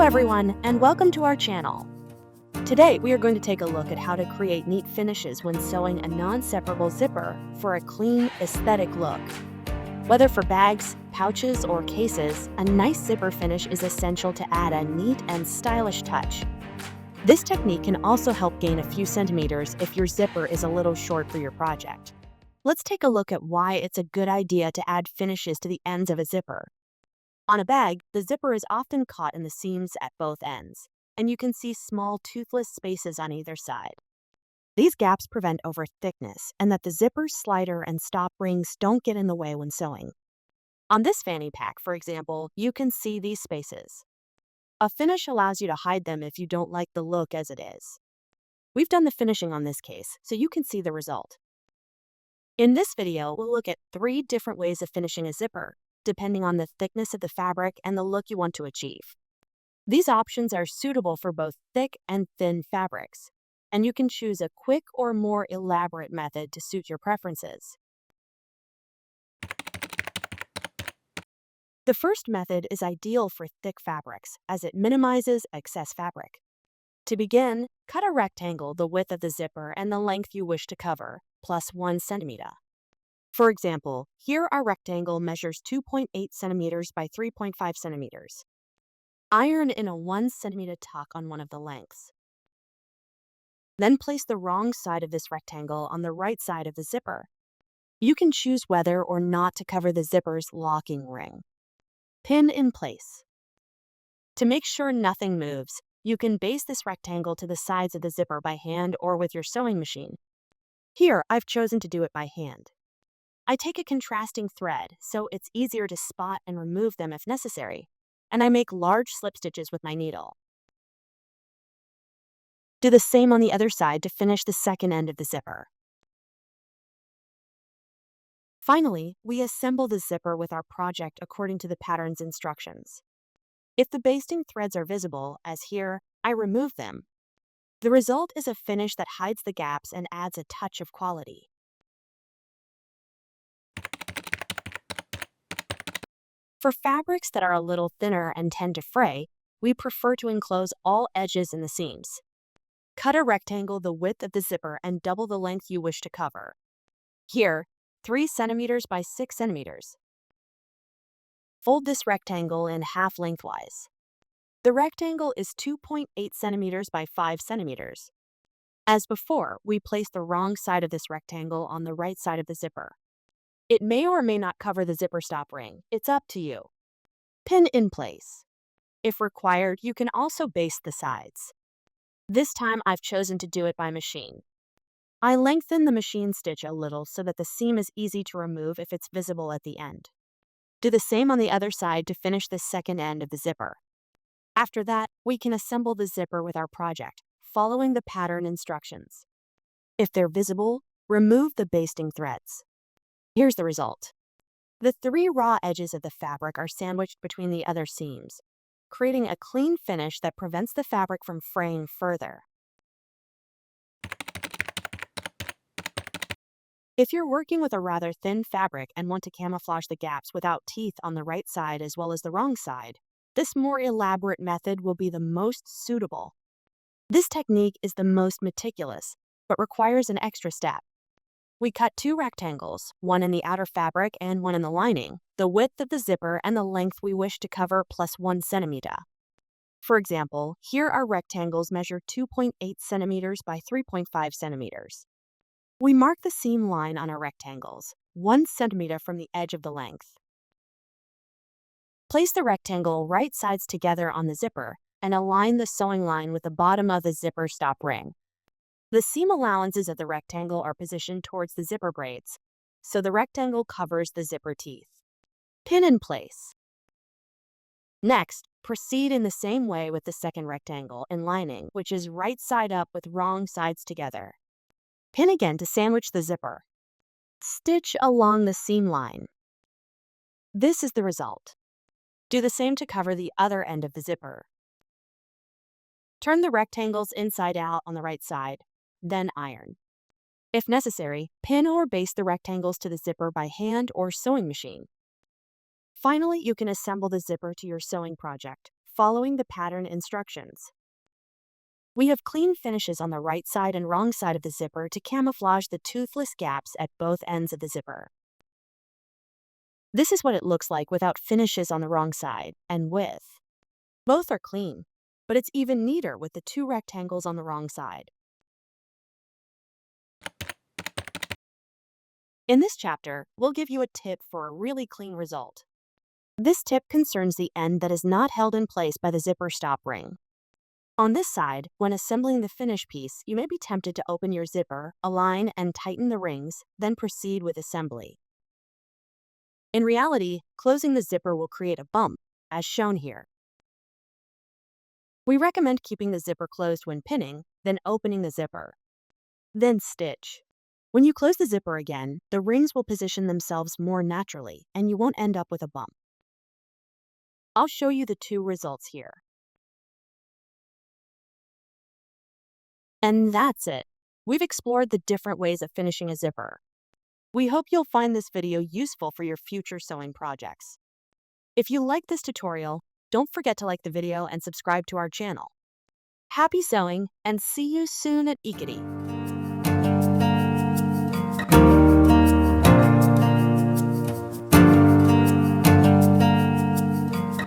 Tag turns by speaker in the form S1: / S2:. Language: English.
S1: everyone, and welcome to our channel. Today, we are going to take a look at how to create neat finishes when sewing a non-separable zipper for a clean, aesthetic look. Whether for bags, pouches, or cases, a nice zipper finish is essential to add a neat and stylish touch. This technique can also help gain a few centimeters if your zipper is a little short for your project. Let's take a look at why it's a good idea to add finishes to the ends of a zipper. On a bag, the zipper is often caught in the seams at both ends, and you can see small toothless spaces on either side. These gaps prevent over-thickness and that the zipper's slider and stop rings don't get in the way when sewing. On this fanny pack, for example, you can see these spaces. A finish allows you to hide them if you don't like the look as it is. We've done the finishing on this case, so you can see the result. In this video, we'll look at 3 different ways of finishing a zipper, depending on the thickness of the fabric and the look you want to achieve. These options are suitable for both thick and thin fabrics, and you can choose a quick or more elaborate method to suit your preferences. The first method is ideal for thick fabrics, as it minimizes excess fabric. To begin, cut a rectangle the width of the zipper and the length you wish to cover, plus 1 centimeter. For example, here our rectangle measures 2.8 centimeters by 3.5 centimeters. Iron in a 1 centimeter tuck on one of the lengths. Then place the wrong side of this rectangle on the right side of the zipper. You can choose whether or not to cover the zipper's locking ring. Pin in place. To make sure nothing moves, you can base this rectangle to the sides of the zipper by hand or with your sewing machine. Here, I've chosen to do it by hand. I take a contrasting thread, so it's easier to spot and remove them if necessary, and I make large slip stitches with my needle. Do the same on the other side to finish the second end of the zipper. Finally, we assemble the zipper with our project according to the pattern's instructions. If the basting threads are visible, as here, I remove them. The result is a finish that hides the gaps and adds a touch of quality. For fabrics that are a little thinner and tend to fray, we prefer to enclose all edges in the seams. Cut a rectangle the width of the zipper and double the length you wish to cover. Here, 3 centimeters by 6 centimeters. Fold this rectangle in half lengthwise. The rectangle is 2.8 centimeters by 5 centimeters. As before, we place the wrong side of this rectangle on the right side of the zipper. It may or may not cover the zipper stop ring. It's up to you. Pin in place. If required, you can also base the sides. This time, I've chosen to do it by machine. I lengthen the machine stitch a little so that the seam is easy to remove if it's visible at the end. Do the same on the other side to finish the second end of the zipper. After that, we can assemble the zipper with our project, following the pattern instructions. If they're visible, remove the basting threads. Here's the result. The 3 raw edges of the fabric are sandwiched between the other seams, creating a clean finish that prevents the fabric from fraying further. If you're working with a rather thin fabric and want to camouflage the gaps without teeth on the right side as well as the wrong side, this more elaborate method will be the most suitable. This technique is the most meticulous, but requires an extra step. We cut 2 rectangles, one in the outer fabric and one in the lining, the width of the zipper and the length we wish to cover plus 1 centimeter. For example, here our rectangles measure 2.8 centimeters by 3.5 centimeters. We mark the seam line on our rectangles, 1 centimeter from the edge of the length. Place the rectangle right sides together on the zipper and align the sewing line with the bottom of the zipper stop ring. The seam allowances of the rectangle are positioned towards the zipper braids, so the rectangle covers the zipper teeth. Pin in place. Next, proceed in the same way with the second rectangle and lining, which is right side up with wrong sides together. Pin again to sandwich the zipper. Stitch along the seam line. This is the result. Do the same to cover the other end of the zipper. Turn the rectangles inside out on the right side, then iron. If necessary, pin or base the rectangles to the zipper by hand or sewing machine. Finally, you can assemble the zipper to your sewing project, following the pattern instructions. We have clean finishes on the right side and wrong side of the zipper to camouflage the toothless gaps at both ends of the zipper. This is what it looks like without finishes on the wrong side and with. Both are clean, but it's even neater with the two rectangles on the wrong side. In this chapter, we'll give you a tip for a really clean result. This tip concerns the end that is not held in place by the zipper stop ring. On this side, when assembling the finish piece, you may be tempted to open your zipper, align and tighten the rings, then proceed with assembly. In reality, closing the zipper will create a bump, as shown here. We recommend keeping the zipper closed when pinning, then opening the zipper. Then stitch. When you close the zipper again, the rings will position themselves more naturally, and you won't end up with a bump. I'll show you the two results here. And that's it. We've explored the different ways of finishing a zipper. We hope you'll find this video useful for your future sewing projects. If you like this tutorial, don't forget to like the video and subscribe to our channel. Happy sewing, and see you soon at Ikatee!